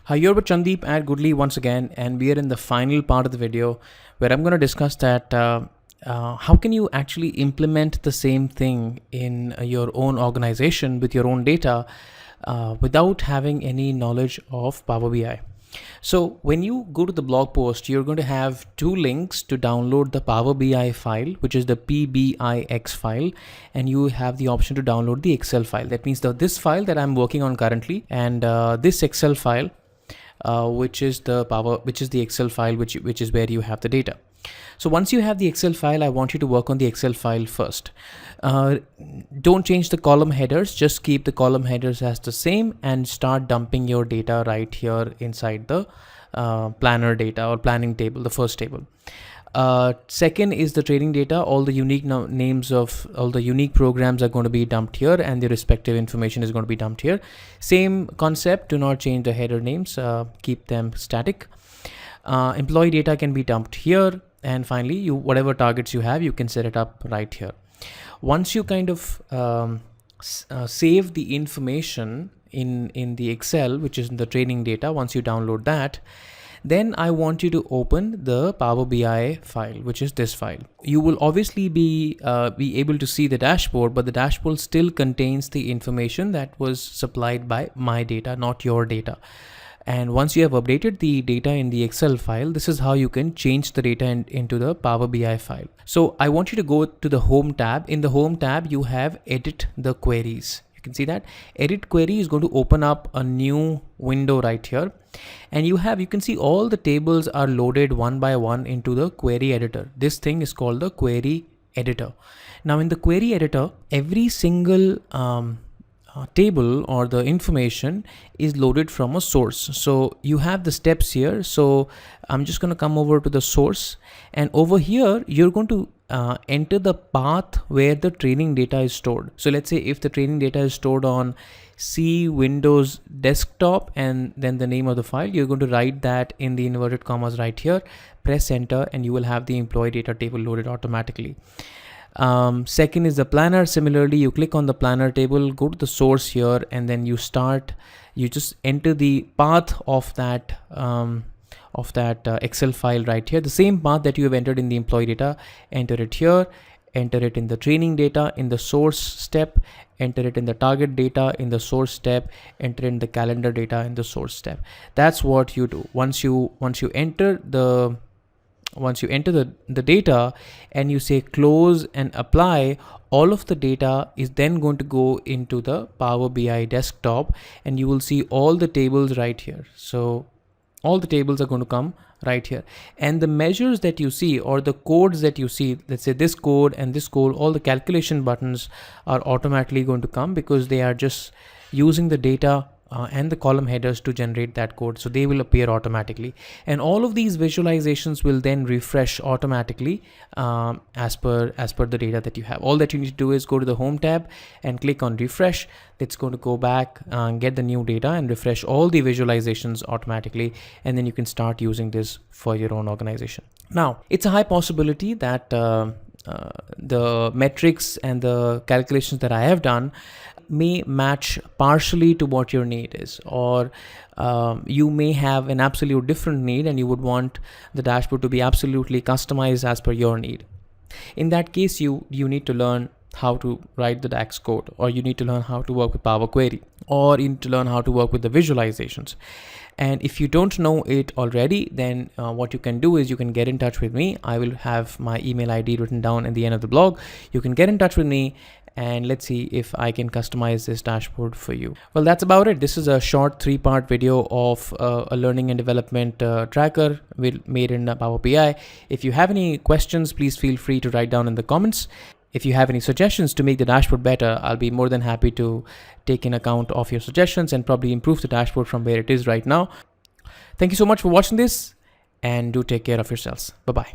Hi, you're with Chandeep at Goodly once again, and we are in the final part of the video where I'm going to discuss that how can you actually implement the same thing in your own organization with your own data without having any knowledge of Power BI. So when you go to the blog post, you're going to have two links to download the Power BI file, which is the PBIX file, and you have the option to download the Excel file. That means this file that I'm working on currently, and this Excel file, which is the Excel file, which is where you have the data. So once you have the Excel file, I want you to work on the Excel file first. Don't change the column headers, just keep the column headers as the same and start dumping your data right here inside the planner data or planning table, the first table. Second is the training data. All the unique names of all the unique programs are going to be dumped here, and the respective information is going to be dumped here. Same concept, do not change the header names, keep them static. Employee data can be dumped here, and finally whatever targets you have, you can set it up right here. Once you kind of save the information in the Excel, which is in the training data, once you download that, then I want you to open the Power BI file, which is this file. You will obviously be able to see the dashboard, but the dashboard still contains the information that was supplied by my data, not your data. And once you have updated the data in the Excel file, this is how you can change the data into the Power BI file. So I want you to go to the Home tab. In the Home tab, you have Edit the Queries. You can see that Edit Query is going to open up a new window right here. And you can see all the tables are loaded one by one into the query editor. This thing is called the query editor. Now in the query editor, every single table or the information is loaded from a source. So you have the steps here. So I'm just going to come over to the source, and over here you're going to enter the path where the training data is stored. So let's say if the training data is stored on C Windows desktop and then the name of the file, you're going to write that in the inverted commas right here, press enter, and you will have the employee data table loaded automatically. Second is the planner. Similarly, you click on the planner table, go to the source here, and then you just enter the path of that Excel file right here, the same path that you have entered in the employee data. Enter it here, enter it in the training data in the source step, enter it in the target data in the source step, enter in the calendar data in the source step. That's what you do. Once you enter the data and you say close and apply, all of the data is then going to go into the Power BI desktop, and you will see all the tables right here. So all the tables are going to come right here, and the measures that you see or the codes that you see, let's say this code and this code, all the calculation buttons are automatically going to come because they are just using the data and the column headers to generate that code. So they will appear automatically, and all of these visualizations will then refresh automatically as per the data that you have. All that you need to do is go to the Home tab and click on refresh. It's going to go back and get the new data and refresh all the visualizations automatically, and then you can start using this for your own organization. Now it's a high possibility that the metrics and the calculations that I have done may match partially to what your need is, or you may have an absolute different need and you would want the dashboard to be absolutely customized as per your need. In that case, you need to learn how to write the DAX code, or you need to learn how to work with Power Query, or you need to learn how to work with the visualizations. And if you don't know it already, then what you can do is you can get in touch with me. I will have my email ID written down at the end of the blog. You can get in touch with me, and let's see if I can customize this dashboard for you. Well, that's about it. This is a short 3-part video of a learning and development tracker made in Power BI. If you have any questions, please feel free to write down in the comments. If you have any suggestions to make the dashboard better, I'll be more than happy to take in account of your suggestions and probably improve the dashboard from where it is right now. Thank you so much for watching this, and do take care of yourselves. Bye-bye.